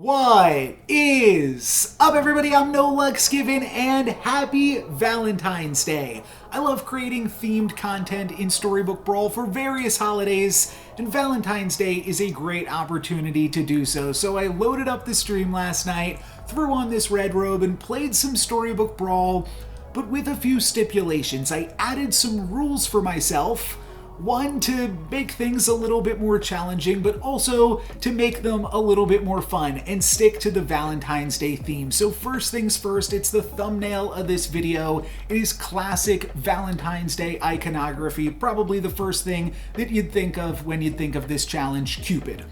What is up, everybody? I'm No Lux Given, and happy Valentine's Day. I love creating themed content in Storybook Brawl for various holidays, and Valentine's Day is a great opportunity to do so. So I loaded up the stream last night, threw on this red robe, and played some Storybook Brawl, but with a few stipulations. I added some rules for myself. One, to make things a little bit more challenging, but also to make them a little bit more fun and stick to the Valentine's Day theme. So first things first, it's the thumbnail of this video. It is classic Valentine's Day iconography, probably the first thing that you'd think of when you'd think of this challenge, Cupid.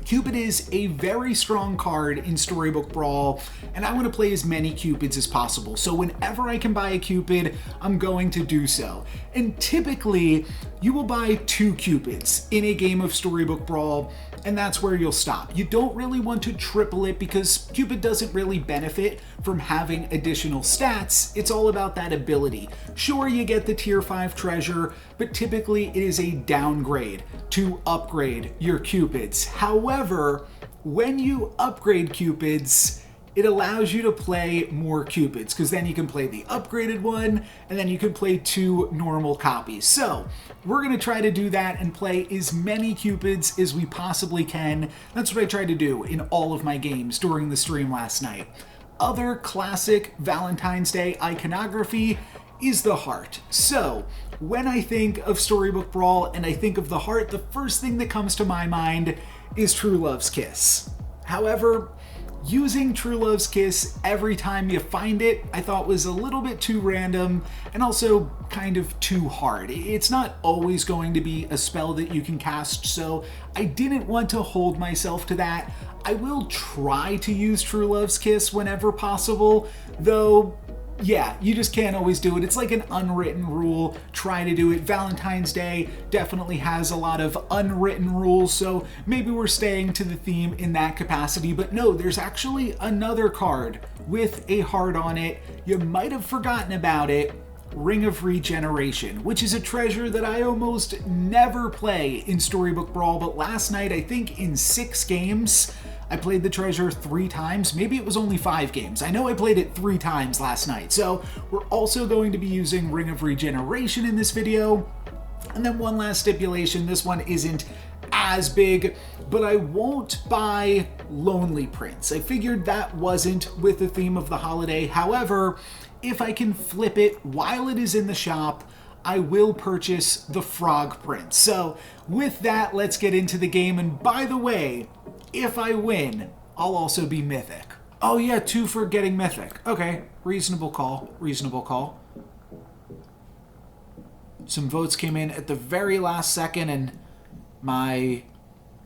Cupid is a very strong card in Storybook Brawl, and I want to play as many Cupids as possible. So whenever I can buy a Cupid, I'm going to do so. And typically, you will buy 2 Cupids in a game of Storybook Brawl, and that's where you'll stop. You don't really want to triple it because Cupid doesn't really benefit from having additional stats. It's all about that ability. Sure, you get the tier 5 treasure, but typically it is a downgrade to upgrade your Cupids. However, when you upgrade Cupids, it allows you to play more Cupids, because then you can play the upgraded one, and then you can play 2 normal copies. So we're going to try to do that and play as many Cupids as we possibly can. That's what I tried to do in all of my games during the stream last night. Other classic Valentine's Day iconography is the heart. So when I think of Storybook Brawl and I think of the heart, the first thing that comes to my mind is True Love's Kiss. However, using True Love's Kiss every time you find it, I thought was a little bit too random and also kind of too hard. It's not always going to be a spell that you can cast, so I didn't want to hold myself to that. I will try to use True Love's Kiss whenever possible, though yeah, you just can't always do it. It's like an unwritten rule. Try to do it. Valentine's Day definitely has a lot of unwritten rules, so maybe we're staying to the theme in that capacity. But no, there's actually another card with a heart on it. You might have forgotten about it. Ring of Regeneration, which is a treasure that I almost never play in Storybook Brawl, but last night, I think in 6 games, I played the treasure 3 times. Maybe it was only 5 games. I know I played it 3 times last night. So we're also going to be using Ring of Regeneration in this video. And then one last stipulation, this one isn't as big, but I won't buy Lonely Prince. I figured that wasn't with the theme of the holiday. However, if I can flip it while it is in the shop, I will purchase the Frog Prince. So with that, let's get into the game. And by the way, if I win, I'll also be Mythic. Oh yeah, 2 for getting Mythic. Okay, reasonable call, reasonable call. Some votes came in at the very last second, and my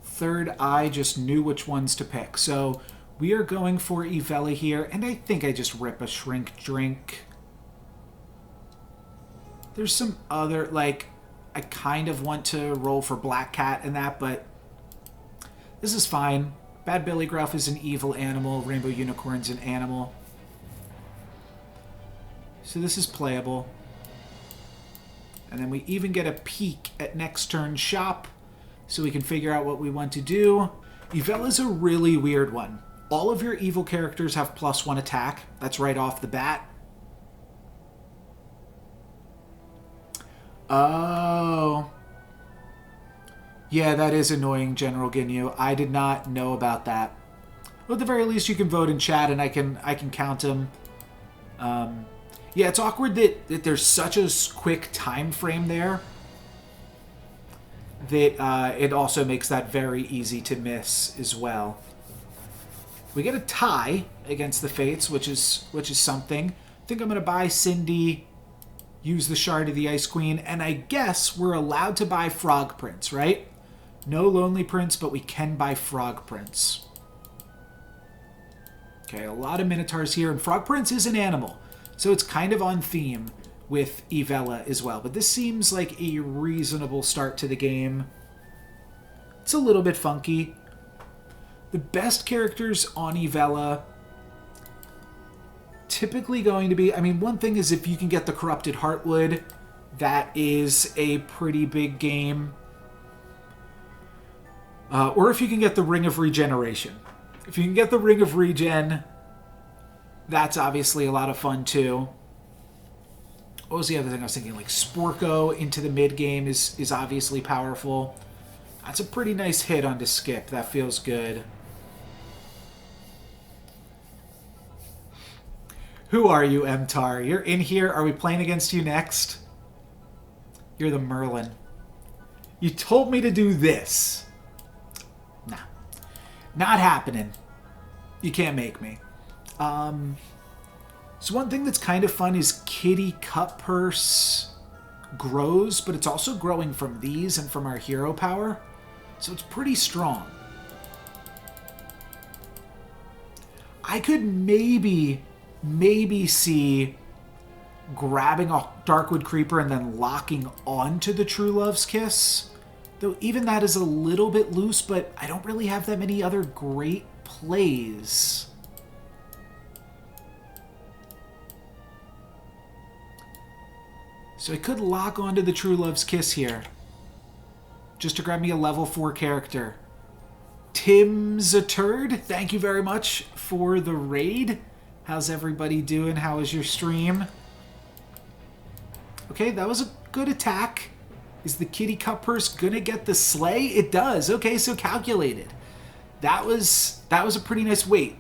third eye just knew which ones to pick. So we are going for Ivella here, and I think I just rip a Shrink Drink. There's some other, like, I kind of want to roll for Black Cat and that, but this is fine. Bad Billy Gruff is an evil animal. Rainbow Unicorn's an animal. So this is playable. And then we even get a peek at next turn's shop, so we can figure out what we want to do. Ivella's a really weird one. All of your evil characters have +1 attack. That's right off the bat. Oh. Yeah, that is annoying, General Ginyu. I did not know about that. Well, at the very least, you can vote in chat, and I can count them. Yeah, it's awkward that there's such a quick time frame there that it also makes that very easy to miss as well. We get a tie against the Fates, which is something. I think I'm going to buy Cindy, use the Shard of the Ice Queen, and I guess we're allowed to buy Frog Prince, right? No Lonely Prince, but we can buy Frog Prince. Okay, a lot of Minotaurs here, and Frog Prince is an animal, so it's kind of on theme with Ivella as well. But this seems like a reasonable start to the game. It's a little bit funky. The best characters on Ivella typically going to be, I mean, one thing is if you can get the Corrupted Heartwood, that is a pretty big game. Or if you can get the Ring of Regeneration. If you can get the Ring of Regen, that's obviously a lot of fun too. What was the other thing I was thinking? Like Sporko into the mid game is obviously powerful. That's a pretty nice hit onto Skip. That feels good. Who are you, Mtar? You're in here. Are we playing against you next? You're the Merlin. You told me to do this. Nah. Not happening. You can't make me. So one thing that's kind of fun is Kitty Cut Purse grows, but it's also growing from these and from our hero power. So it's pretty strong. I could maybe see grabbing a Darkwood Creeper and then locking onto the True Love's Kiss. Though even that is a little bit loose, but I don't really have that many other great plays. So I could lock onto the True Love's Kiss here. Just to grab me a level 4 character. Tim's a Turd, thank you very much for the raid. How's everybody doing? How was your stream? Okay, that was a good attack. Is the Kitty Cut Purse gonna get the slay? It does. Okay, so calculated. That was a pretty nice weight.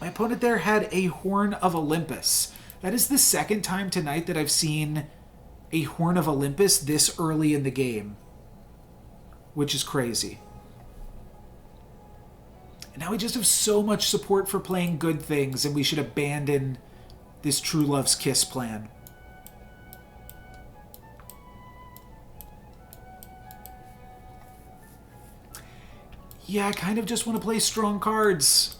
My opponent there had a Horn of Olympus. That is the second time tonight that I've seen a Horn of Olympus this early in the game, which is crazy. And now we just have so much support for playing good things, and we should abandon this True Love's Kiss plan. Yeah, I kind of just want to play strong cards.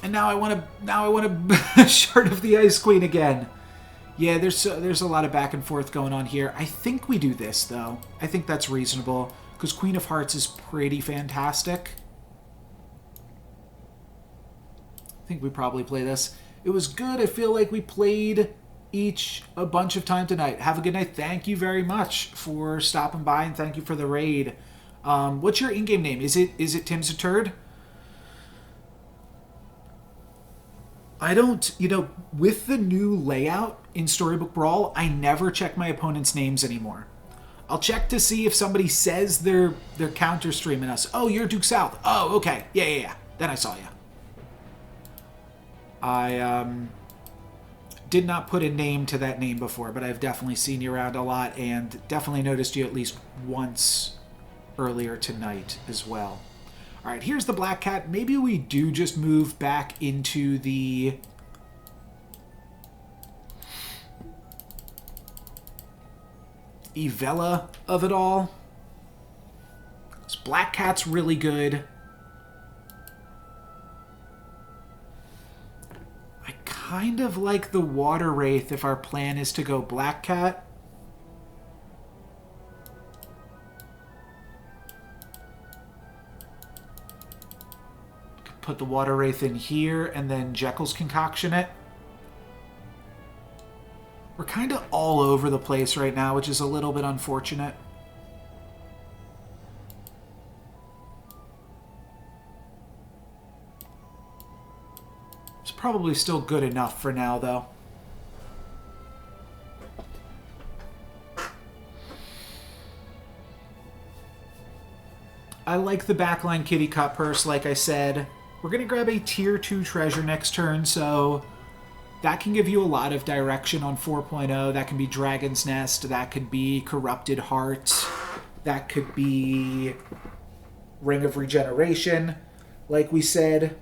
And now I want to Shard of the Ice Queen again. Yeah, there's a lot of back and forth going on here. I think we do this, though. I think that's reasonable, because Queen of Hearts is pretty fantastic. I think we probably play this. It was good. I feel like we played each a bunch of time tonight. Have a good night. Thank you very much for stopping by, and thank you for the raid. What's your in-game name? Is it Tim's a Turd? I don't, with the new layout in Storybook Brawl, I never check my opponent's names anymore. I'll check to see if somebody says they're counter streaming us. Oh, you're Duke South. Oh, okay. Yeah. Then I saw you. I did not put a name to that name before, but I've definitely seen you around a lot and definitely noticed you at least once earlier tonight as well. All right, here's the Black Cat. Maybe we do just move back into the Evella of it all. This Black Cat's really good. I kind of like the Water Wraith if our plan is to go Black Cat. Put the Water Wraith in here, and then Jekyll's Concoction it. We're kind of all over the place right now, which is a little bit unfortunate. It's probably still good enough for now, though. I like the backline Kitty Cut Purse, like I said. We're going to grab a Tier 2 treasure next turn, so that can give you a lot of direction on 4.0. That can be Dragon's Nest. That could be Corrupted Heart. That could be Ring of Regeneration. Like we said,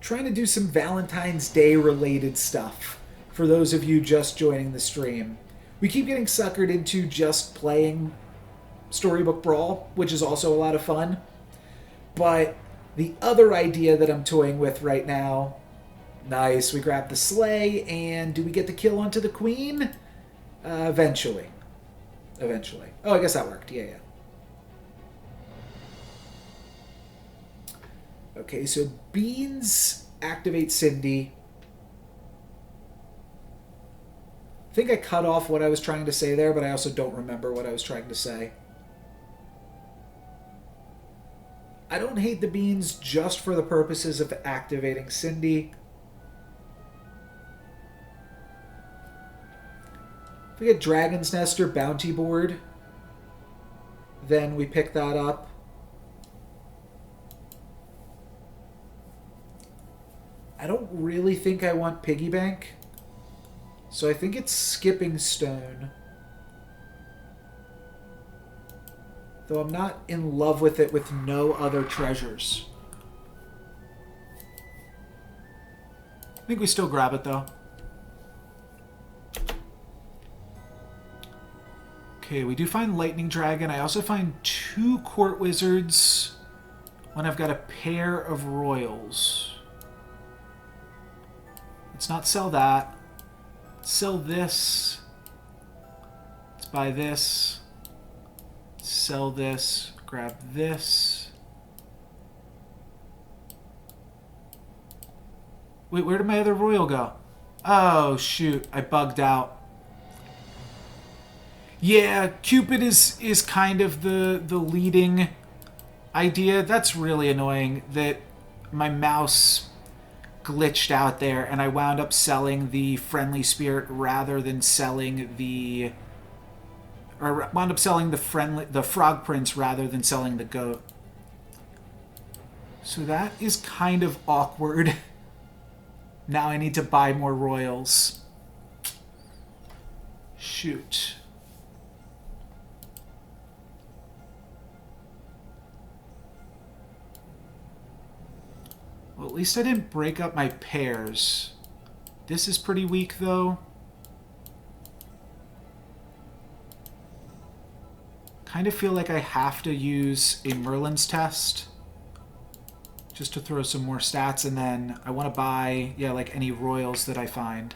trying to do some Valentine's Day related stuff for those of you just joining the stream. We keep getting suckered into just playing Storybook Brawl, which is also a lot of fun. But the other idea that I'm toying with right now, nice, we grab the Slay, and do we get the kill onto the Queen? Eventually. Oh, I guess that worked. Yeah. Okay, so Beans activate Cindy. think I cut off what I was trying to say there, but I also don't remember what I was trying to say. I don't hate the beans just for the purposes of activating Cindy. If we get Dragon's Nest or Bounty Board, then we pick that up. I don't really think I want Piggy Bank, so I think it's Skipping Stone. Though I'm not in love with it with no other treasures. I think we still grab it, though. Okay, we do find Lightning Dragon. I also find 2 Court Wizards when I've got a pair of Royals. Let's not sell that. Sell this. Let's buy this. Sell this. Grab this. Wait, where did my other Royal go? Oh, shoot. I bugged out. Yeah, Cupid is kind of the leading idea. That's really annoying that my mouse glitched out there and I wound up selling the Friendly Spirit rather than selling the... Or wound up selling the Frog Prince rather than selling the Goat. So that is kind of awkward. Now I need to buy more Royals. Shoot. Well, at least I didn't break up my pairs. This is pretty weak, though. Kind of feel like I have to use a Merlin's Test just to throw some more stats, and then I want to buy, yeah, like any Royals that I find.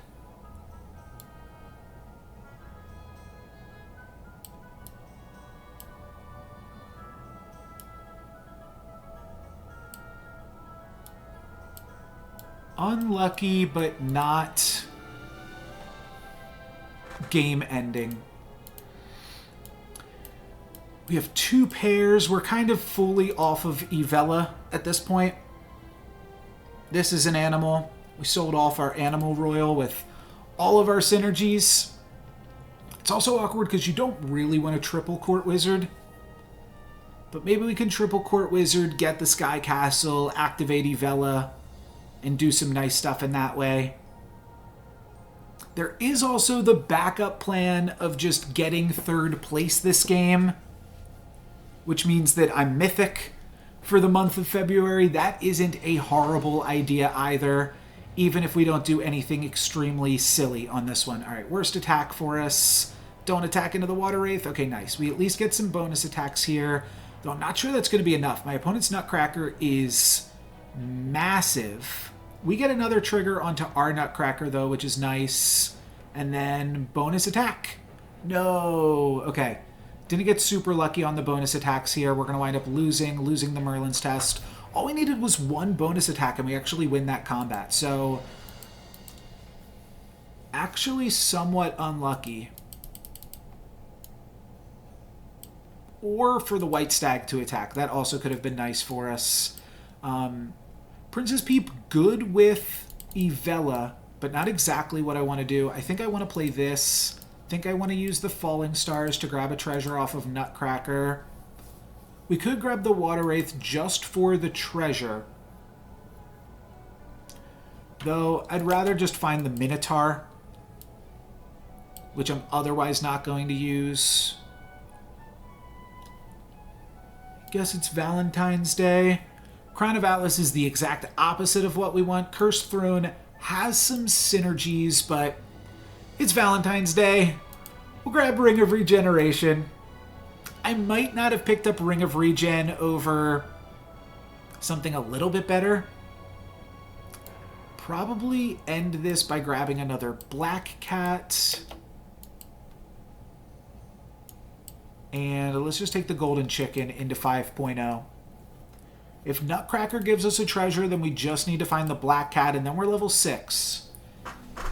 Unlucky, but not game ending. We have 2 pairs. We're kind of fully off of Evella at this point. This is an animal. We sold off our Animal Royal with all of our synergies. It's also awkward because you don't really want to triple Court Wizard. But maybe we can triple Court Wizard, get the Sky Castle, activate Evella, and do some nice stuff in that way. There is also the backup plan of just getting 3rd place this game, which means that I'm Mythic for the month of February. That isn't a horrible idea either, even if we don't do anything extremely silly on this one. All right, worst attack for us. Don't attack into the Water Wraith. Okay, nice. We at least get some bonus attacks here, though I'm not sure that's going to be enough. My opponent's Nutcracker is massive. We get another trigger onto our Nutcracker, though, which is nice. And then bonus attack. No. Okay. Didn't get super lucky on the bonus attacks here. We're going to wind up losing the Merlin's Test. All we needed was 1 bonus attack, and we actually win that combat. So, actually somewhat unlucky. Or for the White Stag to attack. That also could have been nice for us. Princess Peep, good with Evella, but not exactly what I want to do. I think I want to play this. I think I want to use the Falling Stars to grab a treasure off of Nutcracker. We could grab the Water Wraith just for the treasure. Though, I'd rather just find the Minotaur, which I'm otherwise not going to use. Guess it's Valentine's Day. Crown of Atlas is the exact opposite of what we want. Cursed Throne has some synergies, but it's Valentine's Day. We'll grab Ring of Regeneration. I might not have picked up Ring of Regen over something a little bit better. Probably end this by grabbing another Black Cat. And let's just take the Golden Chicken into 5.0. If Nutcracker gives us a treasure, then we just need to find the Black Cat, and then we're level 6.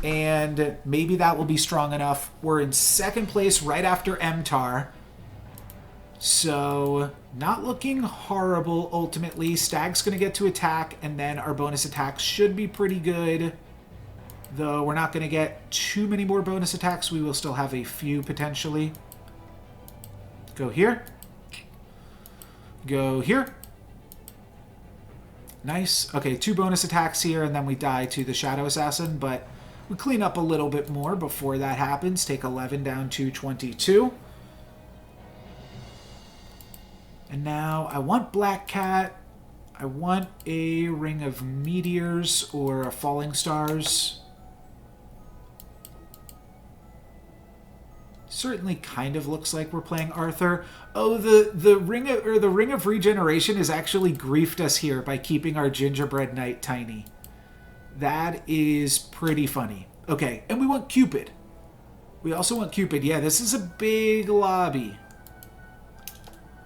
and maybe that will be strong enough. We're in second place right after MTAR. So, not looking horrible ultimately. Stag's going to get to attack, and then our bonus attacks should be pretty good. Though we're not going to get too many more bonus attacks. We will still have a few potentially. Go here. Go here. Nice. Okay, 2 bonus attacks here, and then we die to the Shadow Assassin, but we clean up a little bit more before that happens. Take 11 down to 22. And now I want Black Cat. I want a Ring of Meteors or a Falling Stars. Certainly kind of looks like we're playing Arthur. Oh, the Ring of Regeneration has actually griefed us here by keeping our Gingerbread Knight tiny. That is pretty funny. Okay, and we want Cupid. We also want Cupid. Yeah, this is a big lobby.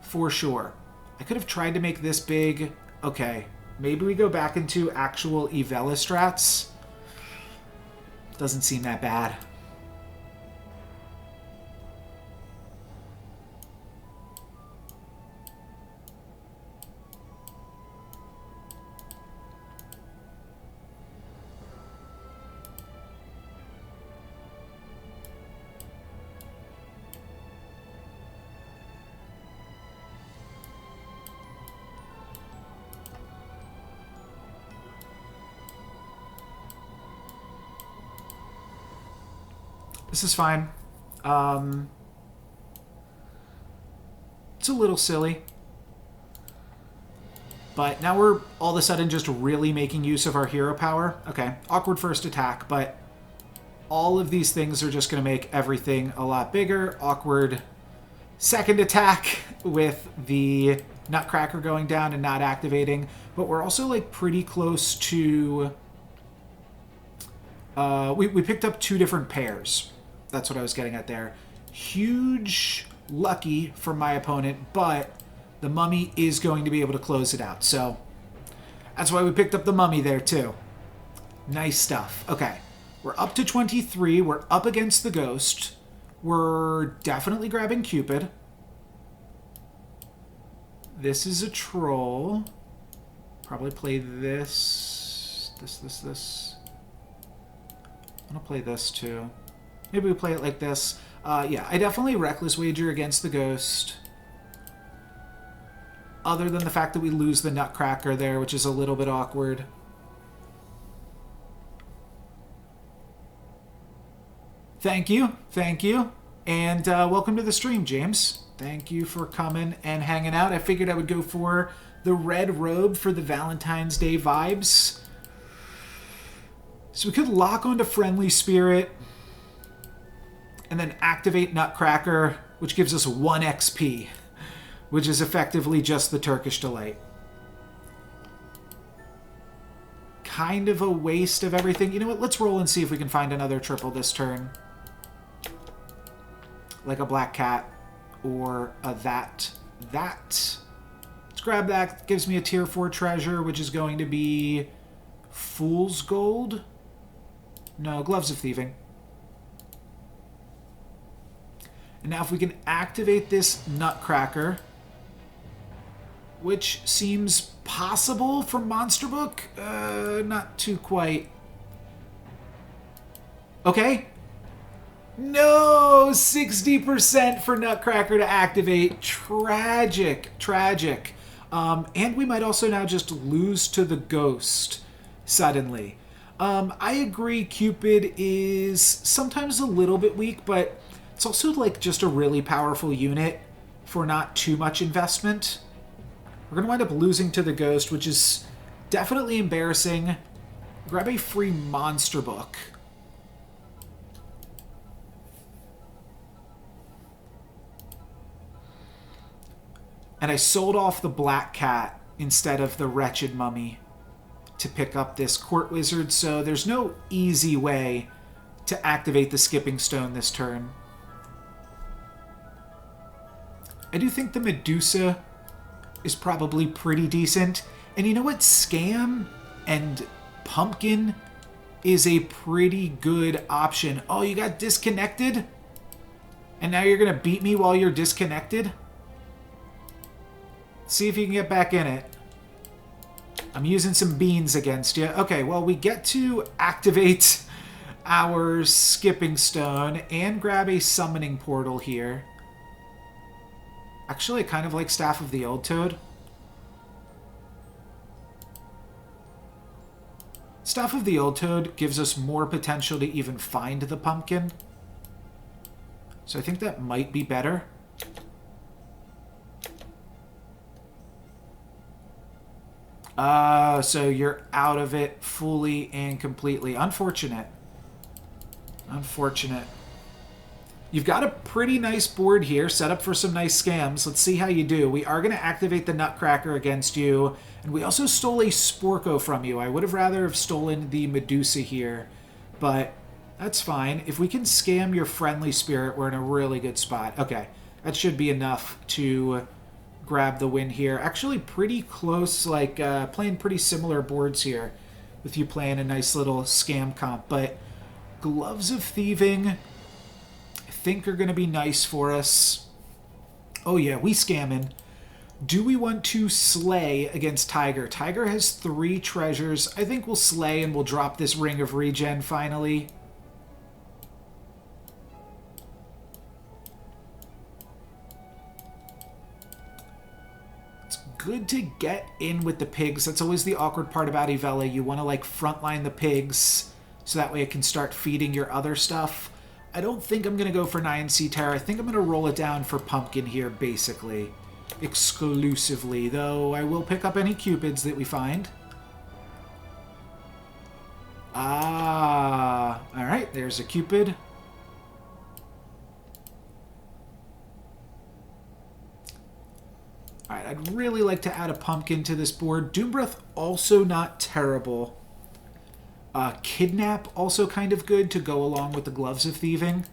For sure. I could have tried to make this big. Okay, maybe we go back into actual Evella strats. Doesn't seem that bad. This is fine. It's a little silly. But now we're all of a sudden just really making use of our hero power. Okay, awkward first attack, but all of these things are just going to make everything a lot bigger. Awkward second attack with the Nutcracker going down and not activating. But we're also like pretty close to... we picked up 2 different pairs. That's what I was getting at there. Huge lucky for my opponent, but the Mummy is going to be able to close it out. So that's why we picked up the Mummy there too. Nice stuff. Okay, we're up to 23. We're up against the Ghost. We're definitely grabbing Cupid. This is a troll. Probably play this. This. I'm going to play this too. Maybe we play it like this. Yeah, I definitely reckless wager against the Ghost. Other than the fact that we lose the Nutcracker there, which is a little bit awkward. Thank you. Thank you. And welcome to the stream, James. Thank you for coming and hanging out. I figured I would go for the red robe for the Valentine's Day vibes. So we could lock onto Friendly Spirit and then activate Nutcracker, which gives us 1 XP, which is effectively just the Turkish Delight. Kind of a waste of everything. You know what? Let's roll and see if we can find another triple this turn. Like a Black Cat or a that. Let's grab that. Gives me a tier 4 treasure, which is going to be Fool's Gold. No, Gloves of Thieving. And now if we can activate this Nutcracker, which seems possible from Monster Book, not too quite. Okay. No, 60% for Nutcracker to activate. Tragic. And we might also now just lose to the Ghost suddenly. I agree Cupid is sometimes a little bit weak, but it's also like just a really powerful unit for not too much investment. We're going to wind up losing to the Ghost, which is definitely embarrassing. Grab a free Monster Book. And I sold off the Black Cat instead of the Wretched Mummy to pick up this Court Wizard, so there's no easy way to activate the Skipping Stone this turn. I do think the Medusa is probably pretty decent. And you know what? Scam and Pumpkin is a pretty good option. Oh, you got disconnected? And now you're going to beat me while you're disconnected? See if you can get back in it. I'm using some beans against you. Okay, well, we get to activate our skipping stone and grab a summoning portal here. Actually, I kind of like Staff of the Old Toad. Staff of the Old Toad gives us more potential to even find the pumpkin. So I think that might be better. So you're out of it fully and completely. Unfortunate. Unfortunate. You've got a pretty nice board here, set up for some nice scams. Let's see how you do. We are going to activate the Nutcracker against you. And we also stole a Sporko from you. I would have rather have stolen the Medusa here. But that's fine. If we can scam your friendly spirit, we're in a really good spot. Okay. That should be enough to grab the win here. Actually pretty close, like playing pretty similar boards here with you playing a nice little scam comp. But Gloves of Thieving, I think, are going to be nice for us. Oh yeah, we scamming. Do we want to slay against Tiger? Tiger has 3 treasures. I think we'll slay and we'll drop this Ring of Regen finally. It's good to get in with the pigs. That's always the awkward part about Ivella. You want to like frontline the pigs so that way it can start feeding your other stuff. I don't think I'm going to go for Nyan Sea Terror. I think I'm going to roll it down for Pumpkin here, basically. Exclusively, though I will pick up any Cupids that we find. Ah, alright, there's a Cupid. Alright, I'd really like to add a Pumpkin to this board. Doombreath, also not terrible. Kidnap, also kind of good to go along with the Gloves of Thieving.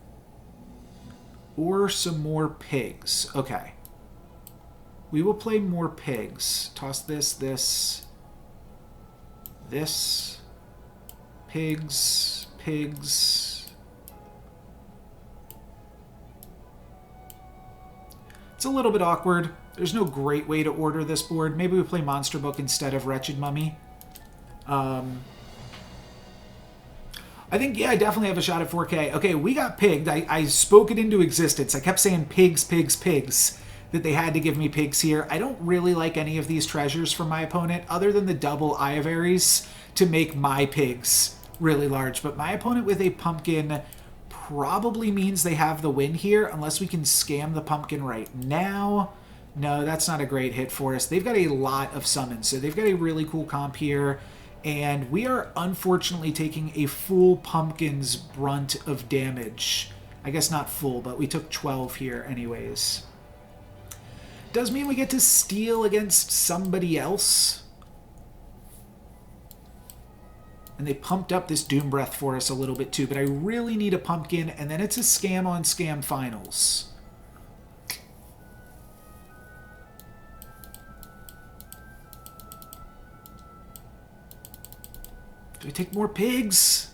Or some more pigs. Okay. We will play more pigs. Toss this, this, this. Pigs, pigs. It's a little bit awkward. There's no great way to order this board. Maybe we play Monster Book instead of Wretched Mummy. I think, yeah, I definitely have a shot at 4K. Okay, we got pigged. I spoke it into existence. I kept saying pigs, pigs, pigs. That they had to give me pigs here. I don't really like any of these treasures from my opponent, other than the double Eye of Ares to make my pigs really large. But my opponent with a pumpkin probably means they have the win here, unless we can scam the pumpkin right now. No, that's not a great hit for us. They've got a lot of summons, so they've got a really cool comp here. And we are unfortunately taking a full pumpkin's brunt of damage. I guess not full, but we took 12 here anyways. Does mean we get to steal against somebody else. And they pumped up this Doombreath for us a little bit too, but I really need a pumpkin, and then it's a scam on scam finals. Do I take more pigs?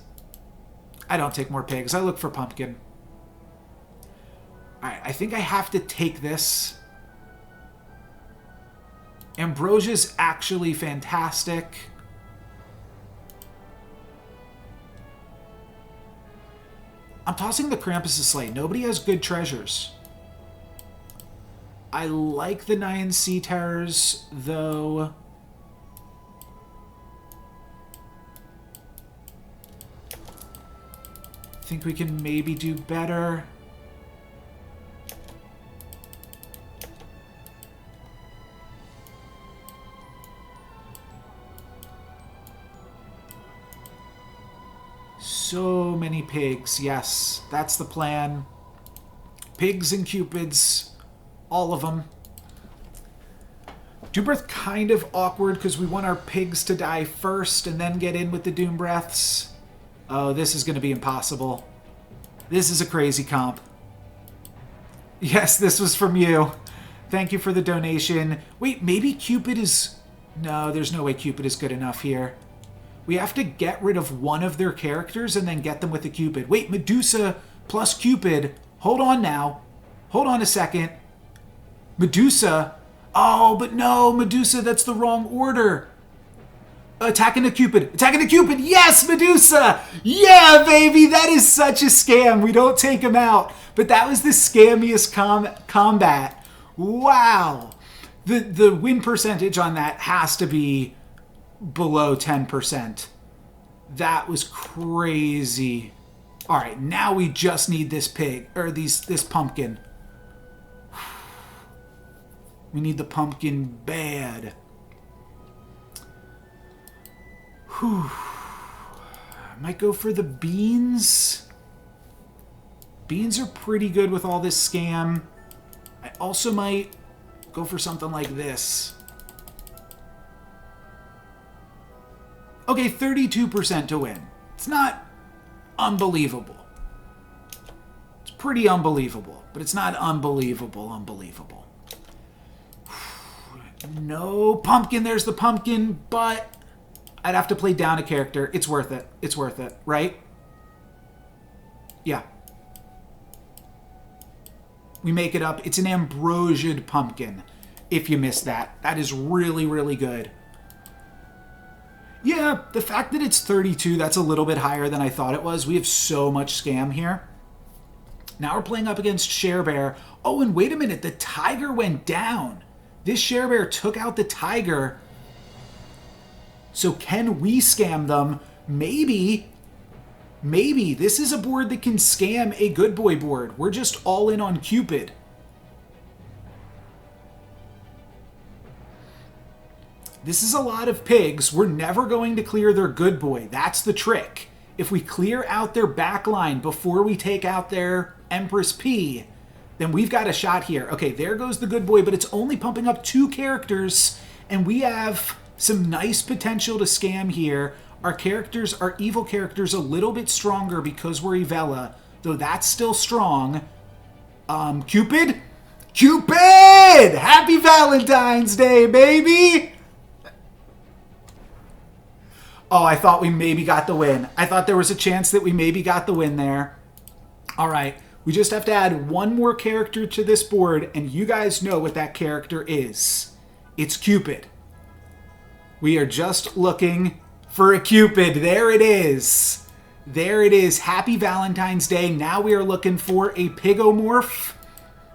I don't take more pigs. I look for pumpkin. Alright, I think I have to take this. Ambrosia's actually fantastic. I'm tossing the Krampus' Sleigh. Nobody has good treasures. I like the Nyan Sea Terrors, though. I think we can maybe do better. So many pigs. Yes, that's the plan. Pigs and Cupids. All of them. Doombreath kind of awkward because we want our pigs to die first and then get in with the Doombreaths. Oh, this is going to be impossible. This is a crazy comp. Yes, this was from you. Thank you for the donation. Wait, maybe Cupid is... No, there's no way Cupid is good enough here. We have to get rid of one of their characters and then get them with a Cupid. Wait, Medusa plus Cupid. Hold on now. Hold on a second. Medusa. Oh, but no, Medusa, that's the wrong order. Attacking a Cupid. Attacking a Cupid. Yes, Medusa. Yeah, baby. That is such a scam. We don't take him out. But that was the scammiest combat. Wow. The win percentage on that has to be below 10%. That was crazy. All right, now we just need this pig, or this pumpkin. We need the pumpkin bad. Whew. I might go for the beans. Beans are pretty good with all this scam. I also might go for something like this. Okay, 32% to win. It's not unbelievable. It's pretty unbelievable, but it's not unbelievable. No pumpkin, there's the pumpkin, but I'd have to play down a character. It's worth it. It's worth it, right? Yeah. We make it up. It's an ambrosiaed pumpkin, if you missed that. That is really, really good. Yeah, the fact that it's 32, that's a little bit higher than I thought it was. We have so much scam here. Now we're playing up against Sharebear. Oh, and wait a minute. The tiger went down. This Sharebear took out the tiger. So can we scam them? Maybe. Maybe. This is a board that can scam a good boy board. We're just all in on Cupid. This is a lot of pigs. We're never going to clear their good boy. That's the trick. If we clear out their back line before we take out their Empress P, then we've got a shot here. Okay, there goes the good boy, but it's only pumping up 2 characters, and we have some nice potential to scam here. Our characters, our evil characters, a little bit stronger because we're Evella, though that's still strong. Cupid? Cupid! Happy Valentine's Day, baby! Oh, I thought we maybe got the win. I thought there was a chance that we maybe got the win there. All right, we just have to add one more character to this board, and you guys know what that character is. It's Cupid. We are just looking for a Cupid. There it is. There it is. Happy Valentine's Day. Now we are looking for a Pigomorph.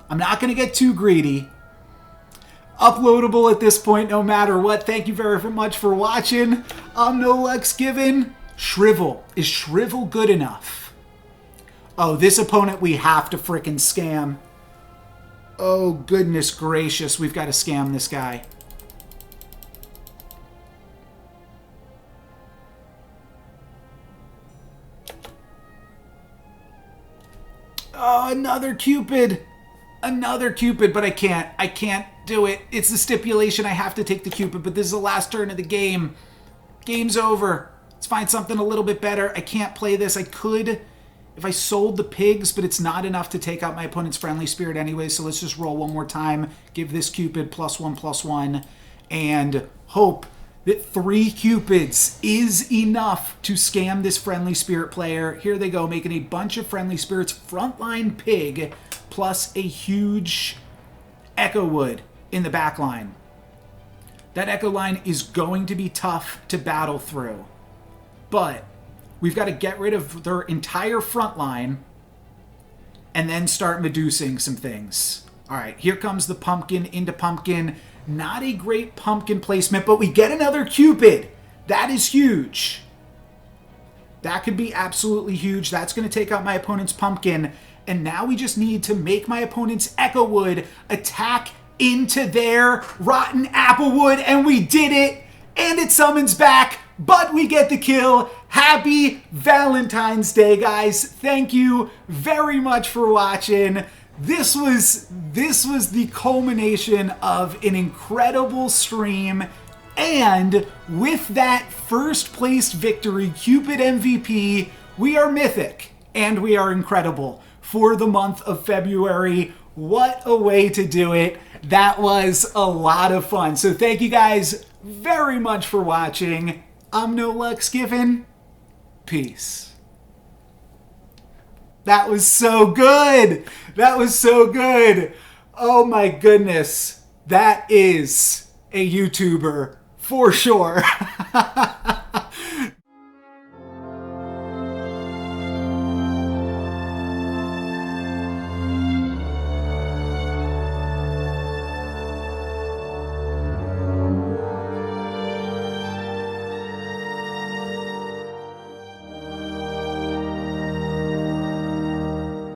I'm not going to get too greedy. Uploadable at this point, no matter what. Thank you very much for watching. I'm No Lux Given. Shrivel. Is Shrivel good enough? Oh, this opponent we have to frickin' scam. Oh, goodness gracious. We've got to scam this guy. Oh, another Cupid. Another Cupid, but I can't. I can't do it. It's the stipulation. I have to take the Cupid, but this is the last turn of the game. Game's over. Let's find something a little bit better. I can't play this. I could if I sold the pigs, but it's not enough to take out my opponent's friendly spirit anyway, so let's just roll one more time. Give this Cupid +1/+1 and hope that 3 Cupids is enough to scam this friendly spirit player. Here they go, making a bunch of friendly spirits. Frontline pig plus a huge Echo Wood in the back line. That Echo line is going to be tough to battle through, but we've got to get rid of their entire front line and then start Medusing some things. All right, here comes the pumpkin into pumpkin. Not a great pumpkin placement, but we get another Cupid. That is huge. That could be absolutely huge. That's going to take out my opponent's pumpkin. And now we just need to make my opponent's Echo Wood attack into their rotten Applewood. And we did it. And it summons back. But we get the kill. Happy Valentine's Day, guys. Thank you very much for watching. This was the culmination of an incredible stream, and with that first placed victory, Cupid MVP, we are mythic and we are incredible for the month of February. What a way to do it. That was a lot of fun. So thank you guys very much for watching, I'm No Lux Given. Peace. That was so good. That was so good. Oh my goodness. That is a YouTuber for sure.